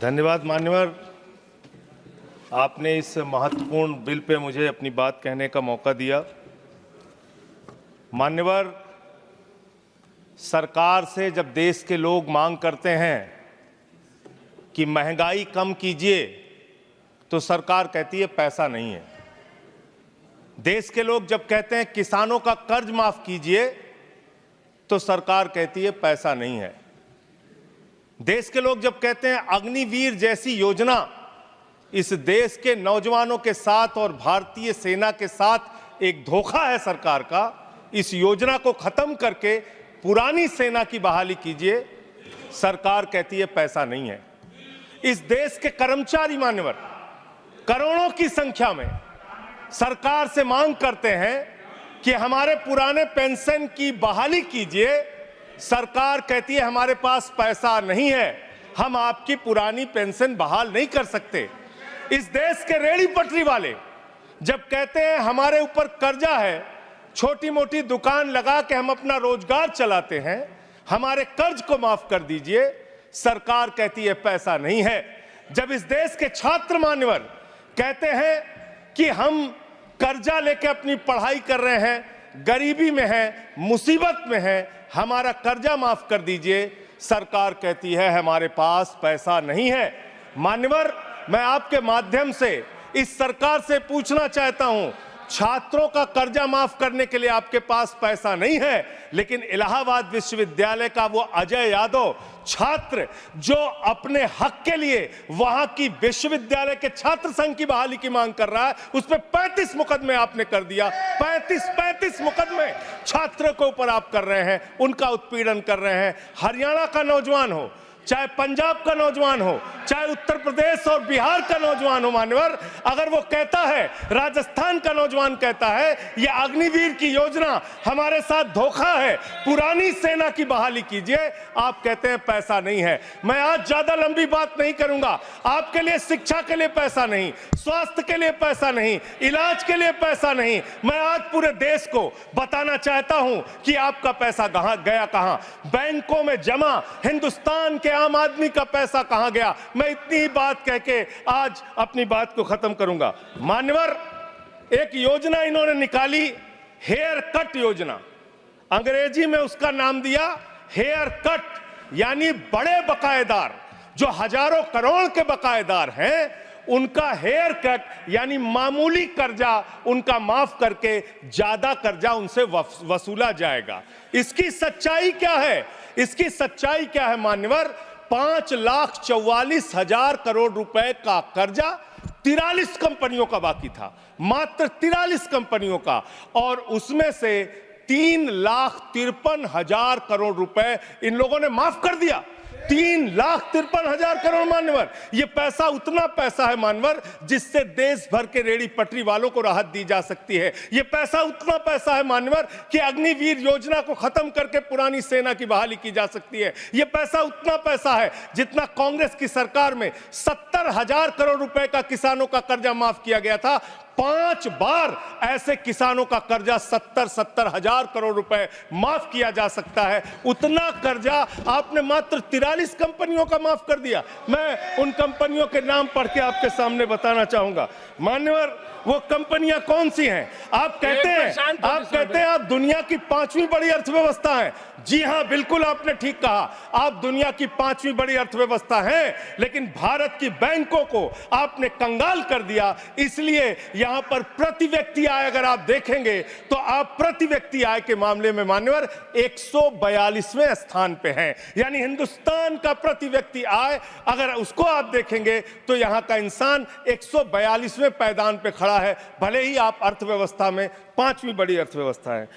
धन्यवाद मान्यवर, आपने इस महत्वपूर्ण बिल पे मुझे अपनी बात कहने का मौका दिया। मान्यवर, सरकार से जब देश के लोग मांग करते हैं कि महंगाई कम कीजिए, तो सरकार कहती है पैसा नहीं है। देश के लोग जब कहते हैं किसानों का कर्ज माफ कीजिए, तो सरकार कहती है पैसा नहीं है। देश के लोग जब कहते हैं अग्निवीर जैसी योजना इस देश के नौजवानों के साथ और भारतीय सेना के साथ एक धोखा है सरकार का, इस योजना को खत्म करके पुरानी सेना की बहाली कीजिए, सरकार कहती है पैसा नहीं है। इस देश के कर्मचारी मान्यवर करोड़ों की संख्या में सरकार से मांग करते हैं कि हमारे पुराने पेंशन की बहाली कीजिए, सरकार कहती है हमारे पास पैसा नहीं है, हम आपकी पुरानी पेंशन बहाल नहीं कर सकते। इस देश के रेहड़ी पटरी वाले जब कहते हैं हमारे ऊपर कर्जा है, छोटी मोटी दुकान लगा के हम अपना रोजगार चलाते हैं, हमारे कर्ज को माफ कर दीजिए, सरकार कहती है पैसा नहीं है। जब इस देश के छात्र मान्यवर कहते हैं कि हम कर्जा लेके अपनी पढ़ाई कर रहे हैं, गरीबी में हैं, मुसीबत में हैं, हमारा कर्जा माफ कर दीजिए, सरकार कहती है हमारे पास पैसा नहीं है। मान्यवर, मैं आपके माध्यम से इस सरकार से पूछना चाहता हूं, छात्रों का कर्जा माफ करने के लिए आपके पास पैसा नहीं है, लेकिन इलाहाबाद विश्वविद्यालय का वो अजय यादव छात्र जो अपने हक के लिए वहां की विश्वविद्यालय के छात्र संघ की बहाली की मांग कर रहा है, उस पर 35 मुकदमे आपने कर दिया। 35 मुकदमे छात्रों के ऊपर आप कर रहे हैं, उनका उत्पीड़न कर रहे हैं। हरियाणा का नौजवान हो, चाहे पंजाब का नौजवान हो, चाहे उत्तर प्रदेश और बिहार का नौजवान हो मान्यवर, अगर वो कहता है, राजस्थान का नौजवान कहता है ये अग्निवीर की योजना हमारे साथ धोखा है, पुरानी सेना की बहाली कीजिए, आप कहते हैं पैसा नहीं है। मैं आज ज्यादा लंबी बात नहीं करूंगा। आपके लिए शिक्षा के लिए पैसा नहीं, स्वास्थ्य के लिए पैसा नहीं, इलाज के लिए पैसा नहीं। मैं आज पूरे देश को बताना चाहता हूं कि आपका पैसा कहां गया, कहां बैंकों में जमा हिंदुस्तान के आम आदमी का पैसा कहां गया। मैं इतनी ही बात कह के आज अपनी बात को खत्म करूंगा। मान्यवर, एक योजना इन्होंने निकाली, हेयर कट योजना, अंग्रेजी में उसका नाम दिया हेयर कट, यानी बड़े बकायेदार जो हजारों करोड़ के बकायेदार हैं, उनका हेयर कट यानी मामूली कर्जा उनका माफ करके ज्यादा कर्जा उनसे वसूला जाएगा। इसकी सच्चाई क्या है? इसकी सच्चाई क्या है मान्यवर? 5,44,000 करोड़ रुपए का कर्जा 43 कंपनियों का बाकी था, मात्र 43 कंपनियों का, और उसमें से 3,53,000 करोड़ रुपए इन लोगों ने माफ कर दिया। 3,53,000 करोड़ मान्यवर, ये पैसा उतना पैसा है मान्यवर जिससे देश भर के रेहड़ी पटरी वालों को राहत दी जा सकती है। ये पैसा उतना पैसा है मान्यवर कि अग्निवीर योजना को खत्म करके पुरानी सेना की बहाली की जा सकती है। ये पैसा उतना पैसा है जितना कांग्रेस की सरकार में 70,000 करोड़ रुपए का किसानों का कर्जा माफ किया गया था। 5 बार ऐसे किसानों का कर्जा 70,000 करोड़ रुपए माफ किया जा सकता है। उतना कर्जा आपने मात्र 43 कंपनियों का माफ कर दिया। मैं उन कंपनियों के नाम पढ़ के आपके सामने बताना चाहूंगा। मान्यवर, वो कंपनियां कौन सी हैं? आप कहते हैं आप दुनिया की 5वीं बड़ी अर्थव्यवस्था हैं। जी हां, बिल्कुल आपने ठीक कहा, आप दुनिया की 5वीं बड़ी अर्थव्यवस्था हैं, लेकिन भारत की बैंकों को आपने कंगाल कर दिया। इसलिए यहां पर प्रति व्यक्ति आय अगर आप देखेंगे तो आप प्रति व्यक्ति आय के मामले में मान्यवर 142वें स्थान पे हैं। यानी हिंदुस्तान का प्रति व्यक्ति आय अगर उसको आप देखेंगे तो यहां का इंसान 142वें पायदान पे खड़ा है, भले ही आप अर्थव्यवस्था में 5वीं बड़ी अर्थव्यवस्था है।